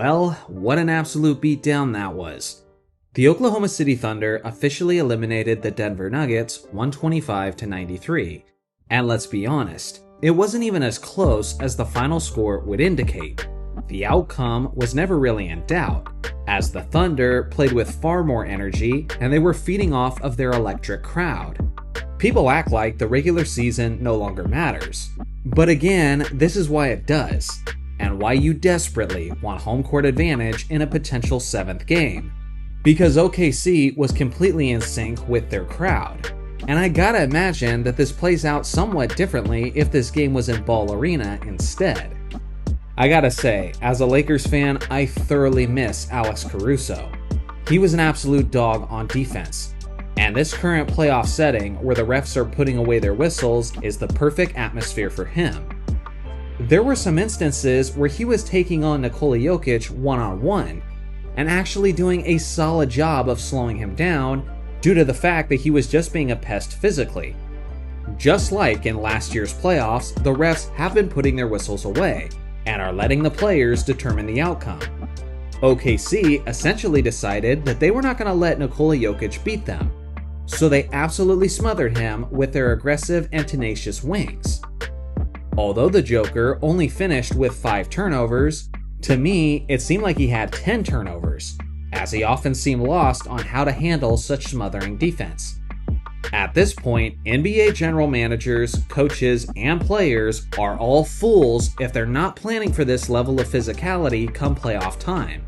Well, what an absolute beatdown that was. The Oklahoma City Thunder officially eliminated the Denver Nuggets 125-93. And let's be honest, it wasn't even as close as the final score would indicate. The outcome was never really in doubt, as the Thunder played with far more energy and they were feeding off of their electric crowd. People act like the regular season no longer matters. But again, this is why it does, and why you desperately want home court advantage in a potential 7th game. Because OKC was completely in sync with their crowd. And I gotta imagine that this plays out somewhat differently if this game was in Ball Arena instead. I gotta say, as a Lakers fan, I thoroughly miss Alex Caruso. He was an absolute dog on defense. And this current playoff setting where the refs are putting away their whistles is the perfect atmosphere for him. There were some instances where he was taking on Nikola Jokic one-on-one and actually doing a solid job of slowing him down due to the fact that he was just being a pest physically. Just like in last year's playoffs, the refs have been putting their whistles away and are letting the players determine the outcome. OKC essentially decided that they were not going to let Nikola Jokic beat them, so they absolutely smothered him with their aggressive and tenacious wings. Although the Joker only finished with 5 turnovers, to me it seemed like he had 10 turnovers, as he often seemed lost on how to handle such smothering defense. At this point, NBA general managers, coaches, and players are all fools if they're not planning for this level of physicality come playoff time.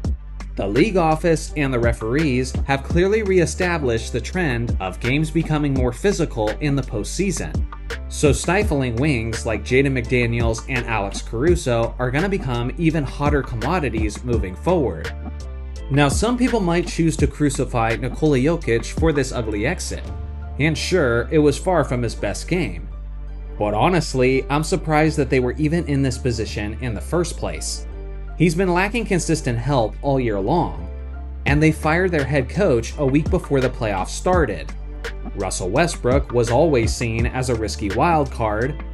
The league office and the referees have clearly re-established the trend of games becoming more physical in the postseason. So stifling wings like Jaden McDaniels and Alex Caruso are going to become even hotter commodities moving forward. Now, some people might choose to crucify Nikola Jokic for this ugly exit. And sure, it was far from his best game. But honestly, I'm surprised that they were even in this position in the first place. He's been lacking consistent help all year long, and they fired their head coach a week before the playoffs started. Russell Westbrook was always seen as a risky wild card.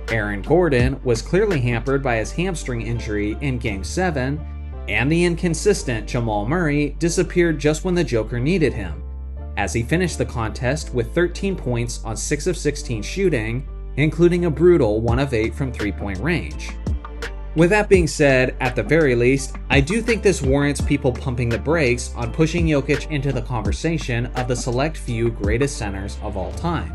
Aaron Gordon was clearly hampered by his hamstring injury in Game 7, and the inconsistent Jamal Murray disappeared just when the Joker needed him, as he finished the contest with 13 points on 6 of 16 shooting, including a brutal 1 of 8 from 3-point range. With that being said, at the very least, I do think this warrants people pumping the brakes on pushing Jokic into the conversation of the select few greatest centers of all time.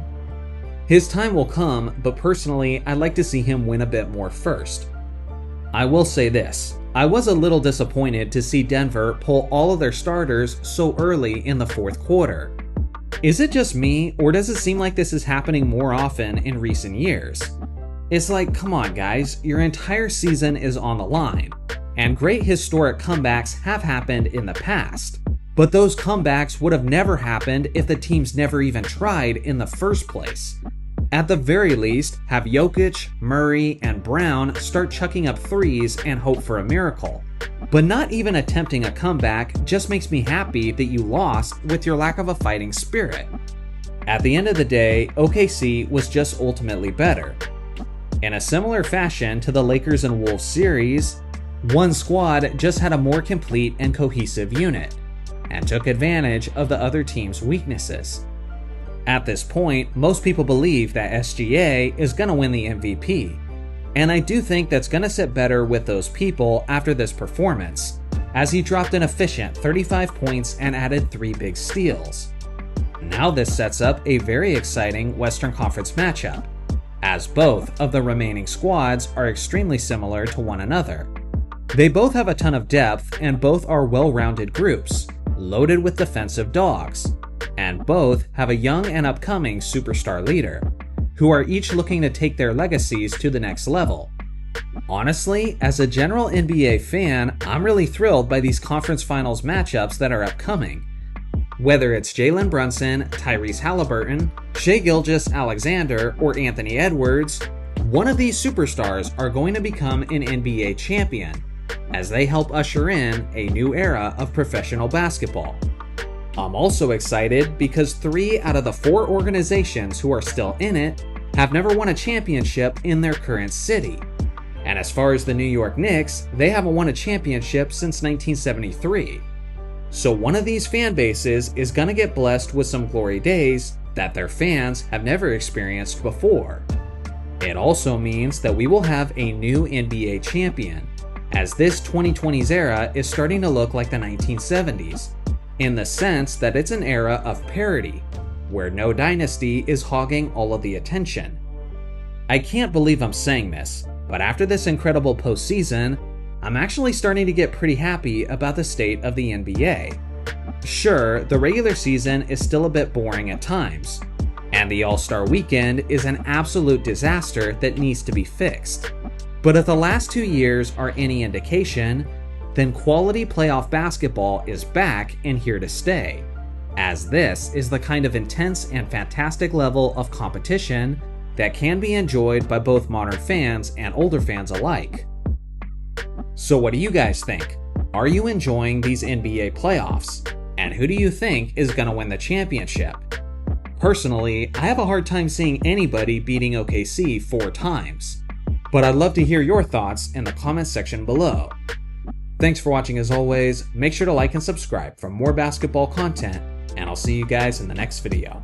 His time will come, but personally, I'd like to see him win a bit more first. I will say this, I was a little disappointed to see Denver pull all of their starters so early in the 4th quarter. Is it just me, or does it seem like this is happening more often in recent years? It's like, come on guys, your entire season is on the line, and great historic comebacks have happened in the past. But those comebacks would have never happened if the teams never even tried in the first place. At the very least, have Jokic, Murray, and Brown start chucking up threes and hope for a miracle. But not even attempting a comeback just makes me happy that you lost with your lack of a fighting spirit. At the end of the day, OKC was just ultimately better. In a similar fashion to the Lakers and Wolves series, one squad just had a more complete and cohesive unit, and took advantage of the other team's weaknesses. At this point, most people believe that SGA is going to win the MVP, and I do think that's going to sit better with those people after this performance, as he dropped an efficient 35 points and added 3 big steals. Now this sets up a very exciting Western Conference matchup, as both of the remaining squads are extremely similar to one another. They both have a ton of depth and both are well-rounded groups, loaded with defensive dogs, and both have a young and upcoming superstar leader, who are each looking to take their legacies to the next level. Honestly, as a general NBA fan, I'm really thrilled by these conference finals matchups that are upcoming. Whether it's Jalen Brunson, Tyrese Halliburton, Shai Gilgeous-Alexander, or Anthony Edwards, one of these superstars are going to become an NBA champion, as they help usher in a new era of professional basketball. I'm also excited because 3 out of the 4 organizations who are still in it have never won a championship in their current city, And as far as the New York Knicks, they haven't won a championship since 1973. So one of these fan bases is gonna get blessed with some glory days that their fans have never experienced before. It also means that we will have a new NBA champion, as this 2020s era is starting to look like the 1970s, in the sense that it's an era of parity, where no dynasty is hogging all of the attention. I can't believe I'm saying this, but after this incredible postseason, I'm actually starting to get pretty happy about the state of the NBA. Sure, the regular season is still a bit boring at times, and the All-Star Weekend is an absolute disaster that needs to be fixed. But if the last 2 years are any indication, then quality playoff basketball is back and here to stay, as this is the kind of intense and fantastic level of competition that can be enjoyed by both modern fans and older fans alike. So what do you guys think? Are you enjoying these NBA playoffs? And who do you think is going to win the championship? Personally, I have a hard time seeing anybody beating OKC 4 times. But I'd love to hear your thoughts in the comments section below. Thanks for watching as always, make sure to like and subscribe for more basketball content, and I'll see you guys in the next video.